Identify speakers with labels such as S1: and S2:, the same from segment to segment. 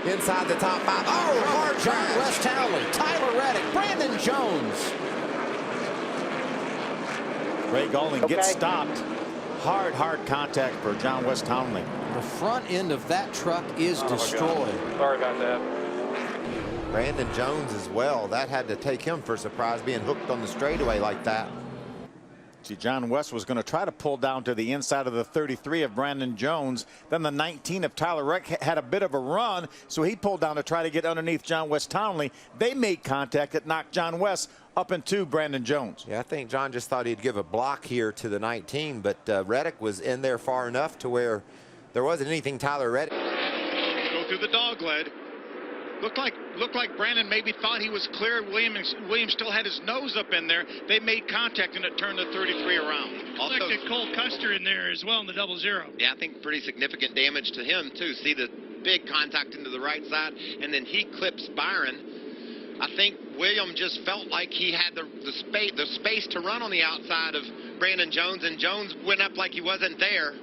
S1: inside the top 5. Oh, hard
S2: John West Townley, Tyler Reddick, Brandon Jones.
S3: Ray Golding gets stopped. Hard contact for John West Townley.
S2: The front end of that truck is destroyed.
S4: Sorry about that.
S1: Brandon Jones as well. That had to take him for surprise, being hooked on the straightaway like that.
S3: See, John West was going to try to pull down to the inside of the 33 of Brandon Jones. Then the 19 of Tyler Reddick had a bit of a run, so he pulled down to try to get underneath John West Townley. They made contact that knocked John West up into Brandon Jones.
S1: Yeah, I think John just thought he'd give a block here to the 19, but Reddick was in there far enough to where there wasn't anything Tyler Reddick.
S5: Go through the dogleg. Looked like Brandon maybe thought he was clear. Williams still had his nose up in there. They made contact and it turned the 33 around.
S6: Also, looked at Cole Custer in there as well in the 00.
S7: Yeah, I think pretty significant damage to him too. See the big contact into the right side, and then he clips Byron. I think William just felt like he had the space to run on the outside of Brandon Jones, and Jones went up like he wasn't there.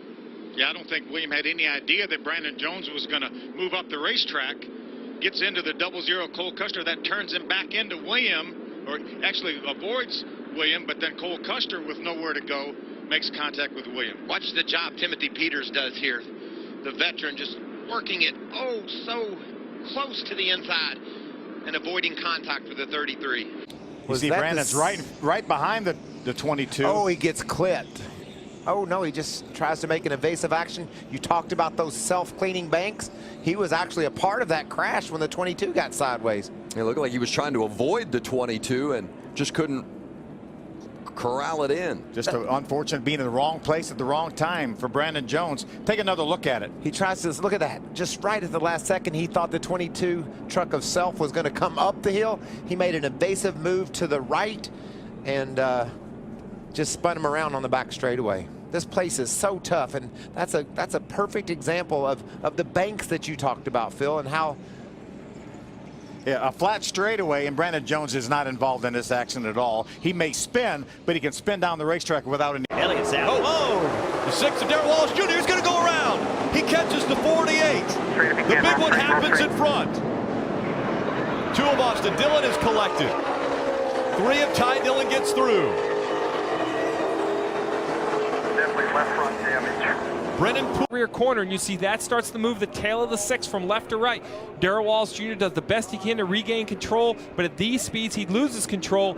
S5: Yeah, I don't think William had any idea that Brandon Jones was going to move up the racetrack. Gets into the 00 Cole Custer. That turns him back into William, or actually avoids William, but then Cole Custer, with nowhere to go, makes contact with William.
S7: Watch the job Timothy Peters does here. The veteran just working it so close to the inside and avoiding contact with the 33.
S3: You see Brandon's right behind the 22.
S1: Oh, he gets clipped. Oh, no, he just tries to make an evasive action. You talked about those self-cleaning banks. He was actually a part of that crash when the 22 got sideways.
S8: It looked like he was trying to avoid the 22 and just couldn't corral it in.
S3: Just unfortunate being in the wrong place at the wrong time for Brandon Jones. Take another look at it.
S1: He tries to look at that. Just right at the last second, he thought the 22 truck of self was going to come up the hill. He made an evasive move to the right and just spun him around on the back straightaway. This place is so tough, and that's a perfect example of the banks that you talked about, Phil, and how.
S3: Yeah, a flat straightaway, and Brandon Jones is not involved in this accident at all. He may spin, but he can spin down the racetrack without any.
S9: Elliott's out. Oh, the 6 of Darrell Wallace Jr. is going to go around. He catches the 48. The big one happens in front. 2 of Austin Dillon is collected. 3 of Ty Dillon gets through.
S4: Left front damage.
S6: Brennan rear corner, and you see that starts to move the tail of the 6 from left to right. Darrell Wallace Jr. does the best he can to regain control, but at these speeds he loses control,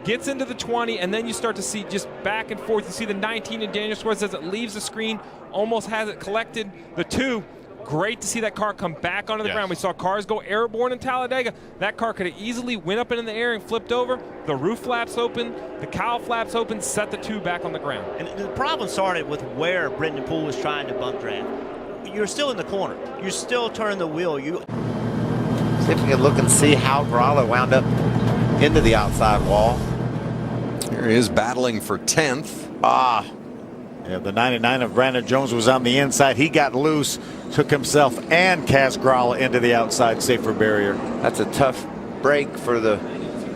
S6: gets into the 20, and then you start to see just back and forth. You see the 19 and Daniel Suarez as it leaves the screen, almost has it collected. The 2, great to see that car come back onto the ground. We saw cars go airborne in Talladega. That car could have easily went up in the air and flipped over. The roof flaps open, the cowl flaps open, set the 2 back on the ground.
S9: And the problem started with where Brendan Poole was trying to bump draft. You're still in the corner. You're still turning the wheel.
S1: See if we can look and see how Gralla wound up into the outside wall.
S8: Here he is battling for 10th.
S3: Yeah, the 99 of Brandon Jones was on the inside. He got loose, took himself and Kaz Gralla into the outside safer barrier.
S1: That's a tough break for the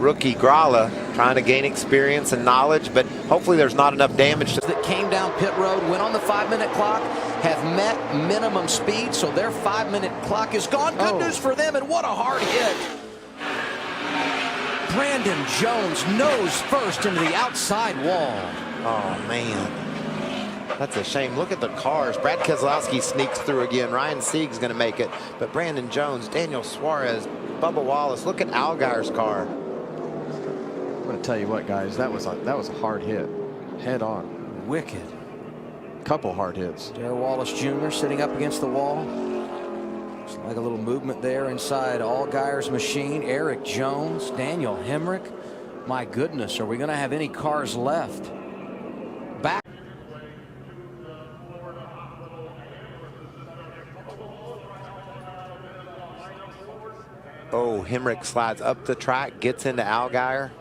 S1: rookie Gralla, trying to gain experience and knowledge, but hopefully there's not enough damage
S2: that came down pit road, went on the 5-minute clock, have met minimum speed, so their 5-minute clock is gone. Good news for them, and what a hard hit. Brandon Jones nose first into the outside wall.
S1: Oh, man. That's a shame. Look at the cars. Brad Keselowski sneaks through again. Ryan Sieg's going to make it. But Brandon Jones, Daniel Suarez, Bubba Wallace. Look at Allgaier's car.
S10: I'm going to tell you what, guys. That was a hard hit. Head on.
S2: Wicked.
S10: Couple hard hits.
S2: Darrell Wallace Jr. sitting up against the wall. Looks like a little movement there inside Allgaier's machine. Eric Jones, Daniel Hemrick. My goodness, are we going to have any cars left? Back.
S1: Oh, Hemrick slides up the track, gets into Allgaier.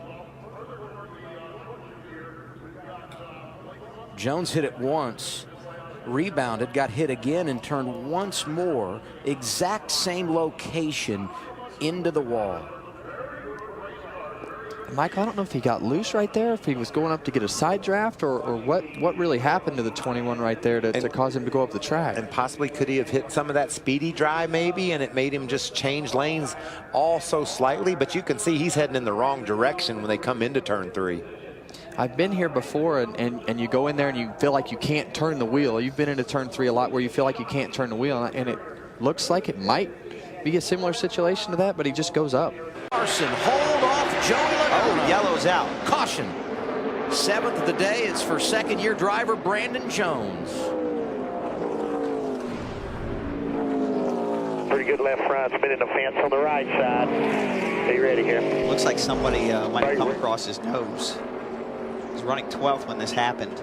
S2: Jones hit it once, rebounded, got hit again, and turned once more. Exact same location into the wall.
S10: Michael, I don't know if he got loose right there, if he was going up to get a side draft, or what really happened to the 21 right there to cause him to go up the track.
S1: And possibly could he have hit some of that speedy dry maybe, and it made him just change lanes all so slightly, but you can see he's heading in the wrong direction when they come into turn 3.
S10: I've been here before, and you go in there and you feel like you can't turn the wheel. You've been into turn 3 a lot where you feel like you can't turn the wheel, and it looks like it might be a similar situation to that, but he just goes up.
S2: Carson, hold off Joey Logano.
S1: Oh, yellow's out.
S2: Caution. 7th of the day. It's for second-year driver Brandon Jones.
S4: Pretty good left front. Spinning the fence on the right side. Be ready here.
S11: Looks like somebody might have come across his nose. He's running 12th when this happened.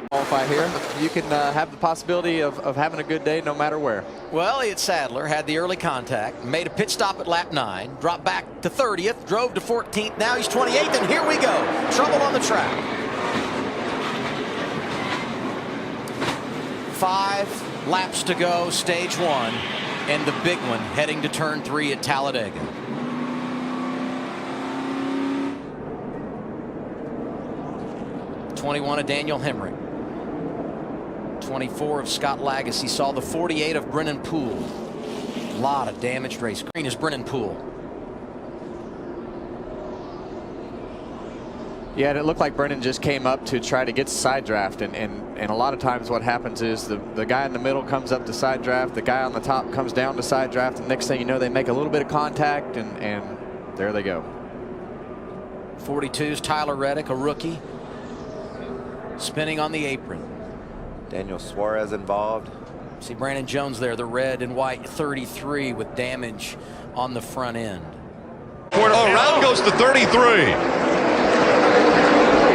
S10: Qualify here, you can have the possibility of having a good day no matter where.
S2: Well, Elliott Sadler had the early contact, made a pit stop at lap 9, dropped back to 30th, drove to 14th, now he's 28th, and here we go. Trouble on the track. 5 laps to go, stage 1, and the big one heading to turn 3 at Talladega. '21 of Daniel Hemrick. 24 of Scott Lagasse. Saw the 48 of Brennan Poole. A lot of damaged race. Green is Brennan Poole.
S10: Yeah, and it looked like Brennan just came up to try to get side draft, and a lot of times what happens is the guy in the middle comes up to side draft, the guy on the top comes down to side draft, and next thing you know they make a little bit of contact, and there they go.
S2: 42's Tyler Reddick, a rookie, spinning on the apron.
S1: Daniel Suarez involved.
S2: See Brandon Jones there, the red and white 33 with damage on the front end.
S9: Around goes to 33.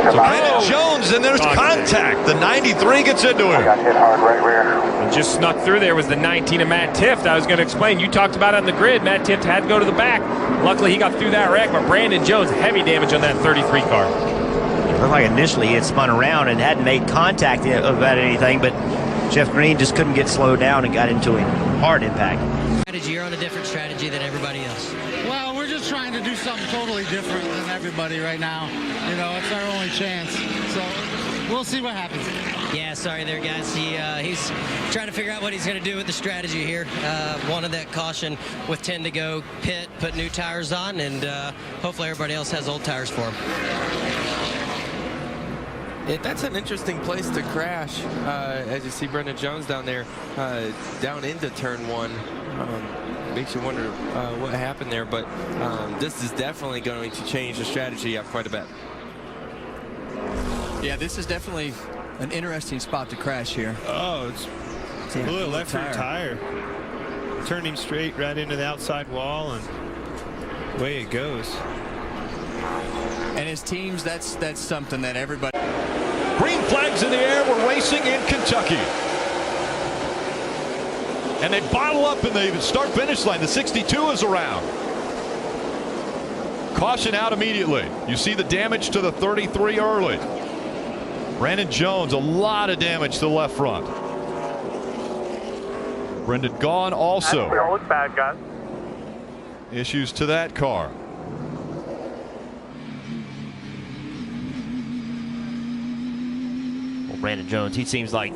S9: So Brandon Jones, and there's contact. The 93 gets into him.
S4: Got hit hard right rear.
S6: And just snuck through there was the 19 of Matt Tifft. I was going to explain. You talked about it on the grid. Matt Tifft had to go to the back. Luckily, he got through that wreck, but Brandon Jones, heavy damage on that 33 car.
S11: It looked like initially he had spun around and hadn't made contact about anything, but Jeff Green just couldn't get slowed down and got into a hard impact.
S12: You're on a different strategy than everybody else.
S13: Well, we're just trying to do something totally different than everybody right now. You know, it's our only chance. So we'll see what happens.
S12: Yeah, sorry there, guys. He's trying to figure out what he's going to do with the strategy here. Wanted that caution with 10 to go, pit, put new tires on, and hopefully everybody else has old tires for him.
S14: Yeah, that's an interesting place to crash, as you see Brendan Jones down there, down into turn 1. Makes you wonder what happened there, but this is definitely going to change the strategy up quite a bit.
S15: Yeah, this is definitely an interesting spot to crash here.
S16: Oh, it's blew a left rear tire. Turned him straight right into the outside wall, and away it goes.
S15: And his teams, that's something that everybody...
S9: Green flags in the air. We're racing in Kentucky. And they bottle up in the start-finish line. The 62 is around. Caution out immediately. You see the damage to the 33 early. Brandon Jones, a lot of damage to the left front. Brendan Gaughan also.
S4: We don't look bad, guys.
S9: Issues to that car.
S11: Well, Brandon Jones, he seems like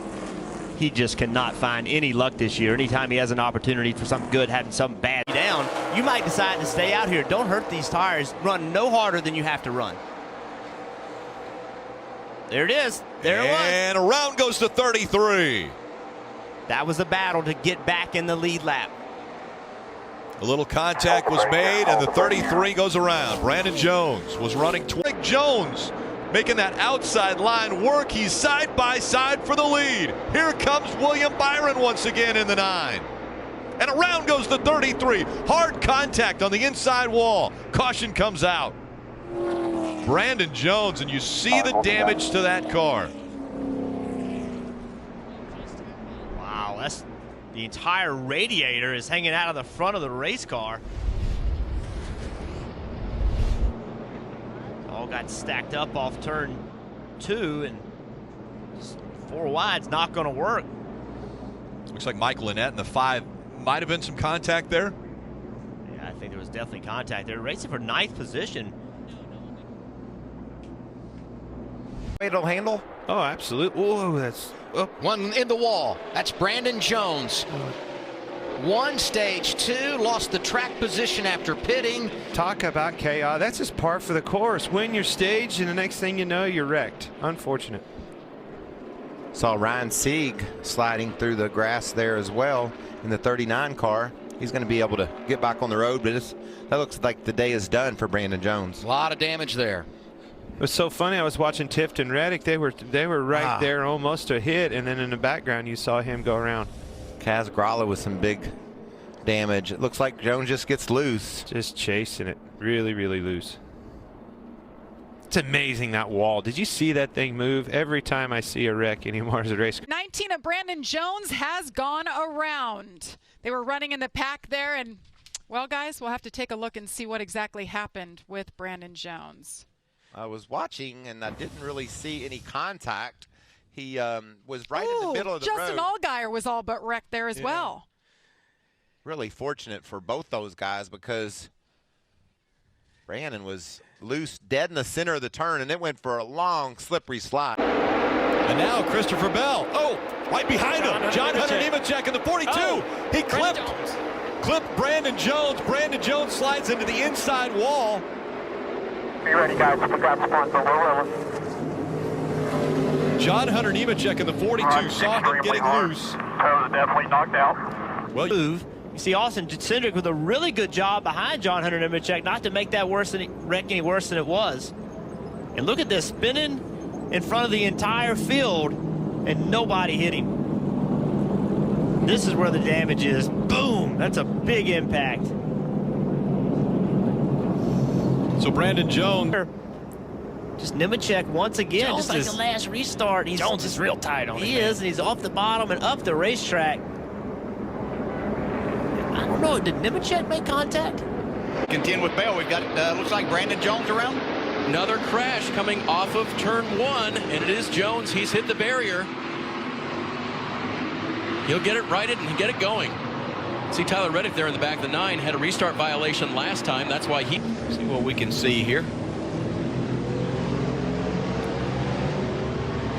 S11: he just cannot find any luck this year. Anytime he has an opportunity for something good, having something bad down, you might decide to stay out here. Don't hurt these tires. Run no harder than you have to run. There it is. There it was.
S9: And around goes to 33.
S11: That was a battle to get back in the lead lap.
S9: A little contact was made, and the 33 goes around. Brandon Jones was running. Jones making that outside line work. He's side by side for the lead. Here comes William Byron once again in the 9. And around goes the 33. Hard contact on the inside wall. Caution comes out. Brandon Jones, and you see the damage to that car.
S11: Wow, that's the entire radiator is hanging out of the front of the race car. All got stacked up off turn 2, and 4 wide's not going to work.
S9: Looks like Michael Annett in the 5 might have been some contact there.
S11: Yeah, I think there was definitely contact there. Racing for 9th position.
S1: It'll handle.
S16: Oh, absolutely. Whoa, that's up.
S2: One in the wall. That's Brandon Jones. One, stage 2, lost the track position after pitting.
S16: Talk about chaos. That's just par for the course. Win your stage, and the next thing you know, you're wrecked. Unfortunate.
S1: Saw Ryan Sieg sliding through the grass there as well in the 39 car. He's going to be able to get back on the road, but that looks like the day is done for Brandon Jones.
S2: A lot of damage there.
S16: It was so funny. I was watching Tifton Reddick. They were right there, almost a hit, and then in the background you saw him go around.
S1: Kaz Gralla with some big damage. It looks like Jones just gets loose.
S16: Just chasing it. Really, really loose. It's amazing, that wall. Did you see that thing move? Every time I see a wreck anymore as a race.
S17: 19 of Brandon Jones has gone around. They were running in the pack there, and, well, guys, we'll have to take a look and see what exactly happened with Brandon Jones.
S1: I was watching, and I didn't really see any contact. He was right in the middle of the
S17: Justin
S1: road.
S17: Allgaier was all but wrecked there as well.
S1: Really fortunate for both those guys because Brandon was loose, dead in the center of the turn, and it went for a long, slippery slide.
S9: And now Christopher Bell. Oh, right behind him. John Hunter Nemechek in the 42. He clipped Brandon Jones. Brandon Jones slides into the inside wall.
S4: Be ready, guys. Put that sponsor. We're rolling.
S9: John Hunter Nemechek in the 42 saw him getting loose.
S4: Toes definitely knocked out.
S11: Well, move. You see Austin Cindric with a really good job behind John Hunter Nemechek not to make that wreck any worse than it was. And look at this, spinning in front of the entire field, and nobody hit him. This is where the damage is. Boom! That's a big impact.
S9: So Brandon Jones.
S11: Just Nemechek once again,
S6: Jones
S11: just like the last restart.
S6: Jones is real tight on it.
S11: He is, and he's off the bottom and up the racetrack. I don't know, did Nemechek make contact?
S18: Contend with Bell. We've got, looks like Brandon Jones around.
S19: Another crash coming off of turn 1, and it is Jones. He's hit the barrier. He'll get it righted and get it going. See Tyler Reddick there in the back of the 9 had a restart violation last time. That's why he.
S18: See what we can see here.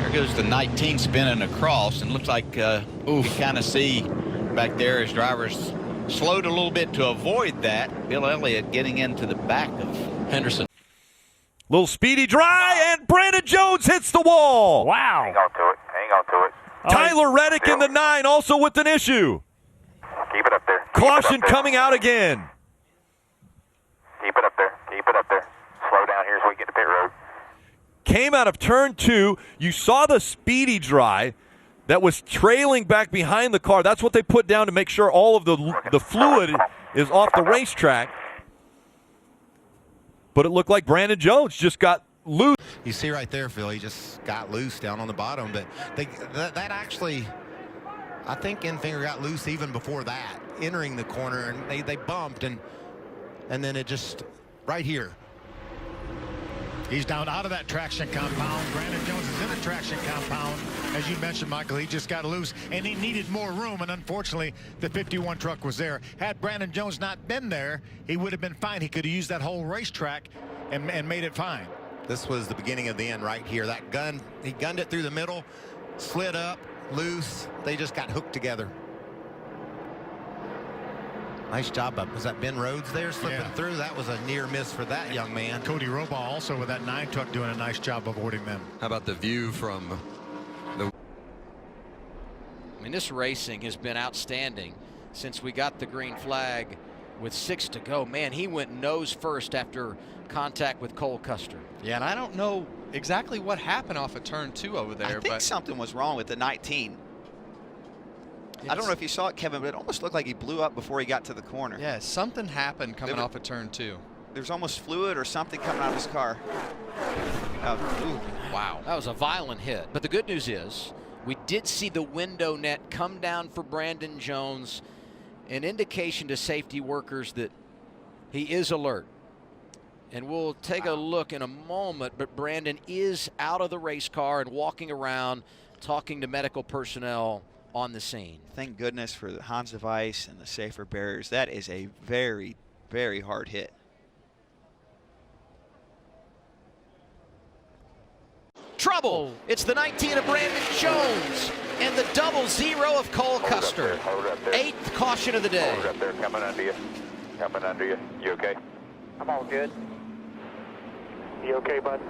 S18: There goes the 19 spinning across, and looks like we kind of see back there as drivers slowed a little bit to avoid that. Bill Elliott getting into the back of
S19: Henderson.
S9: Little speedy dry, and Brandon Jones hits the wall.
S6: Wow.
S4: Hang on to it. Hang on to it.
S9: Tyler Reddick in the 9 also with an issue.
S4: Keep it up there.
S9: Caution coming out again.
S4: Keep it up there. Keep it up there. Slow down here so we get to pit road.
S9: Came out of turn 2. You saw the speedy dry that was trailing back behind the car. That's what they put down to make sure all of the fluid is off the racetrack. But it looked like Brandon Jones just got loose.
S1: You see right there, Phil, he just got loose down on the bottom. But that actually, I think Enfinger got loose even before that, entering the corner, and they bumped, and then it just, right here.
S20: He's down out of that traction compound. Brandon Jones is in the traction compound. As you mentioned, Michael, he just got loose, and he needed more room, and unfortunately, the 51 truck was there. Had Brandon Jones not been there, he would have been fine. He could have used that whole racetrack and made it fine.
S1: This was the beginning of the end right here. That gun, he gunned it through the middle, slid up, loose. They just got hooked together. Nice job. Was that Ben Rhodes there slipping through? That was a near miss for that young man.
S20: Cody Robaugh also with that 9 truck doing a nice job avoiding them.
S8: How about the view from the...
S2: I mean, this racing has been outstanding since we got the green flag with 6 to go. Man, he went nose first after contact with Cole Custer.
S21: Yeah, and I don't know exactly what happened off of turn 2 over there.
S18: I think something was wrong with the 19. I don't know if you saw it, Kevin, but it almost looked like he blew up before he got to the corner.
S21: Yeah, something happened coming off of turn 2.
S18: There's almost fluid or something coming out of his car.
S2: Wow, that was a violent hit. But the good news is we did see the window net come down for Brandon Jones, an indication to safety workers that he is alert. And we'll take a look in a moment, but Brandon is out of the race car and walking around talking to medical personnel on the scene.
S18: Thank goodness for the Hans of Ice and the safer barriers. That is a very, very hard hit.
S2: Try trouble. It's the 19 of Brandon Jones and the 00 of Cole Custer. 8th caution of the day.
S4: Hold up there, coming under you. Coming under you. You okay? I'm all good. You okay, bud?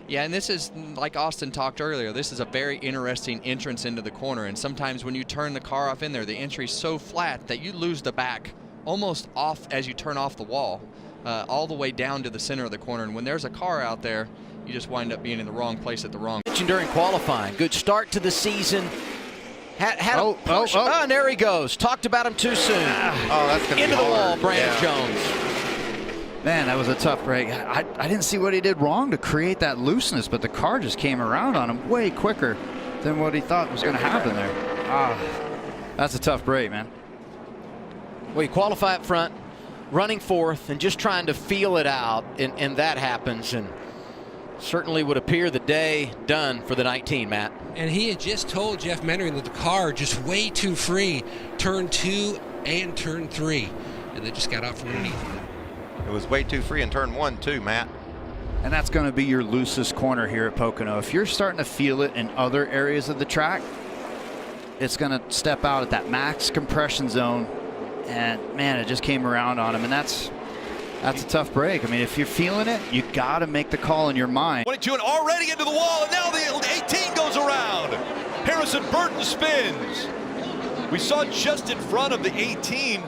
S15: Yeah, and this is, like Austin talked earlier, this is a very interesting entrance into the corner. And sometimes when you turn the car off in there, the entry's so flat that you lose the back almost off as you turn off the wall, all the way down to the center of the corner. And when there's a car out there, you just wind up being in the wrong place at the wrong time.
S2: During qualifying, good start to the season. And there he goes. Talked about him too soon.
S5: That's gonna
S2: into
S5: be
S2: the wall,
S5: hard.
S2: Brandon Jones.
S5: Man, that was a tough break. I didn't see what he did wrong to create that looseness, but the car just came around on him way quicker than what he thought was going to happen there. That's a tough break, man.
S2: Well, you qualify up front, running fourth, and just trying to feel it out, and that happens, and certainly would appear the day done for the 19, Matt.
S22: And he had just told Jeff Mentoring that the car just way too free, turn 2 and turn 3, and they just got out from underneath him.
S23: It was way too free in turn 1 too, Matt.
S5: And that's going to be your loosest corner here at Pocono. If you're starting to feel it in other areas of the track, it's going to step out at that max compression zone. And man, it just came around on him, and that's a tough break. I mean, if you're feeling it, you got to make the call in your mind.
S9: 22 and already into the wall, and now the 18 goes around. Harrison Burton spins. We saw just in front of the 18.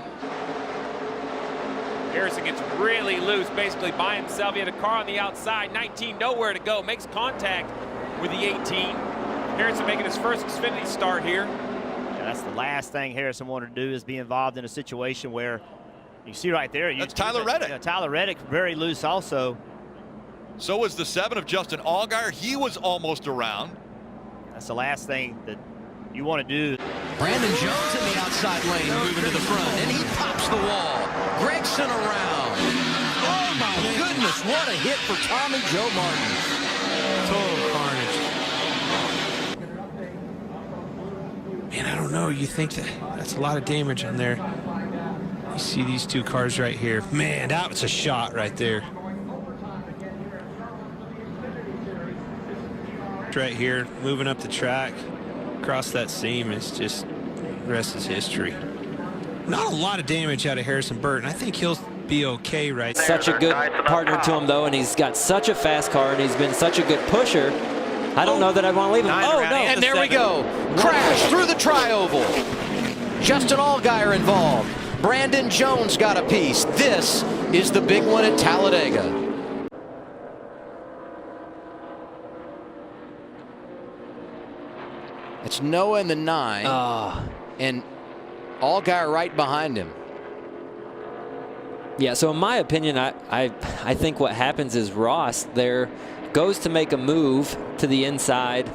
S6: Harrison gets really loose, basically by himself. He had a car on the outside. 19 nowhere to go. Makes contact with the 18. Harrison making his first Xfinity start here.
S11: Yeah, that's the last thing Harrison wanted to do, is be involved in a situation where you see right there.
S9: That's Tyler Reddick.
S11: Yeah, Tyler Reddick very loose also.
S9: So was the 7 of Justin Allgaier. He was almost around.
S11: That's the last thing that you want to do.
S2: Brandon Jones in the outside lane, moving to the front, and he pops the wall. Gregson around. Oh my goodness, what a hit for Tommy Joe Martin.
S21: Total carnage. Man, I don't know. You think that's a lot of damage on there. You see these two cars right here. Man, that was a shot right there. Right here, moving up the track, across that seam, is just, the rest is history. Not a lot of damage out of Harrison Burton. I think he'll be okay right there.
S24: Such a good partner to him, though, and he's got such a fast car, and he's been such a good pusher. I don't know that I'd want to leave him. Oh, no.
S2: And there we go. Crash through the tri-oval. Justin Allgaier involved. Brandon Jones got a piece. This is the big one at Talladega. It's Noah in the 9. And Allgaier right behind him.
S24: Yeah, so in my opinion, I think what happens is Ross there goes to make a move to the inside,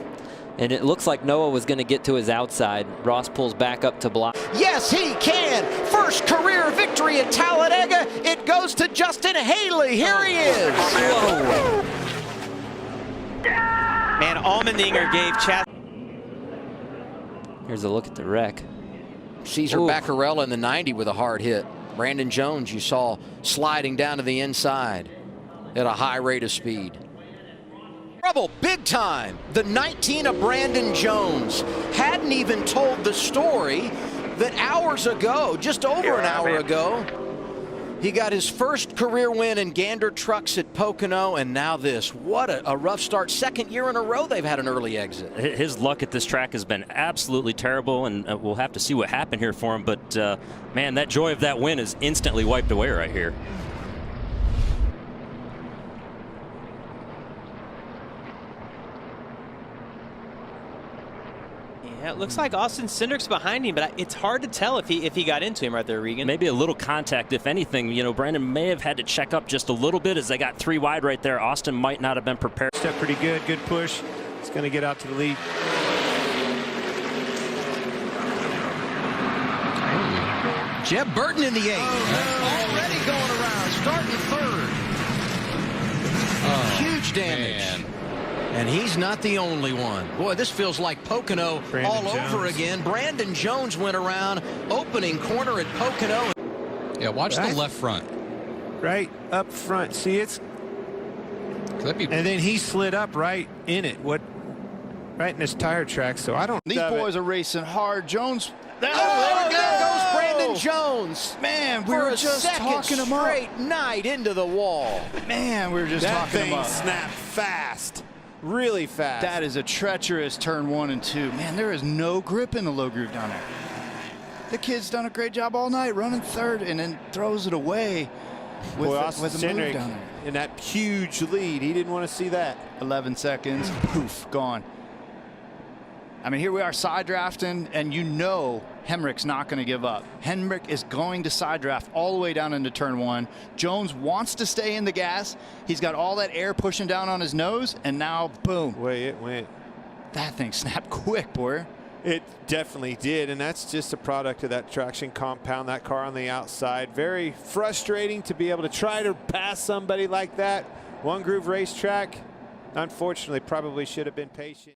S24: and it looks like Noah was going to get to his outside. Ross pulls back up to block.
S2: Yes, he can. First career victory at Talladega. It goes to Justin Haley. Here he is.
S24: Whoa.
S11: Man, Allmendinger gave Chad.
S24: Here's a look at the wreck.
S2: Cesar Baccarella in the 90 with a hard hit. Brandon Jones you saw sliding down to the inside at a high rate of speed. Trouble big time. The 19 of Brandon Jones hadn't even told the story that hours ago, just over an hour ago, he got his first career win in Gander Trucks at Pocono, and now this. What a rough start. Second year in a row they've had an early exit.
S25: His luck at this track has been absolutely terrible, and we'll have to see what happened here for him. But, man, that joy of that win is instantly wiped away right here.
S11: Yeah, it looks like Austin Cindric's behind him, but it's hard to tell if he got into him right there, Regan.
S25: Maybe a little contact, if anything. You know, Brandon may have had to check up just a little bit as they got 3 wide right there. Austin might not have been prepared.
S16: Step pretty good push. It's going to get out to the lead.
S2: Jeb Burton in the 8. Already going around, starting third. Huge damage. Man. And he's not the only one. Boy, this feels like Pocono all over again. Brandon Jones went around, opening corner at Pocono.
S21: Yeah, watch the left front.
S16: right up front. See, it's. And then he slid up right in it. Right in his tire track. So I don't.
S5: These boys are racing hard. Jones.
S2: There goes Brandon Jones.
S5: Man, we
S2: for
S5: were
S2: a
S5: just
S2: second
S5: talking him up.
S2: straight night into the wall.
S5: Man, we were just
S16: that
S5: talking
S16: thing
S5: him up.
S16: snapped fast. Really fast.
S5: That is a treacherous turn 1 and 2. Man, there is no grip in the low groove down there. The kid's done a great job all night running third and then throws it away with the move down there.
S16: In that huge lead. He didn't want to see that.
S5: 11 seconds. Poof, gone. I mean, here we are side drafting, and you know Hemrick's not going to give up. Hemrick is going to side draft all the way down into turn 1. Jones wants to stay in the gas. He's got all that air pushing down on his nose, and now, boom.
S16: Way it went.
S5: That thing snapped quick, boy.
S16: It definitely did, and that's just a product of that traction compound, that car on the outside. Very frustrating to be able to try to pass somebody like that. One groove racetrack. Unfortunately, probably should have been patient.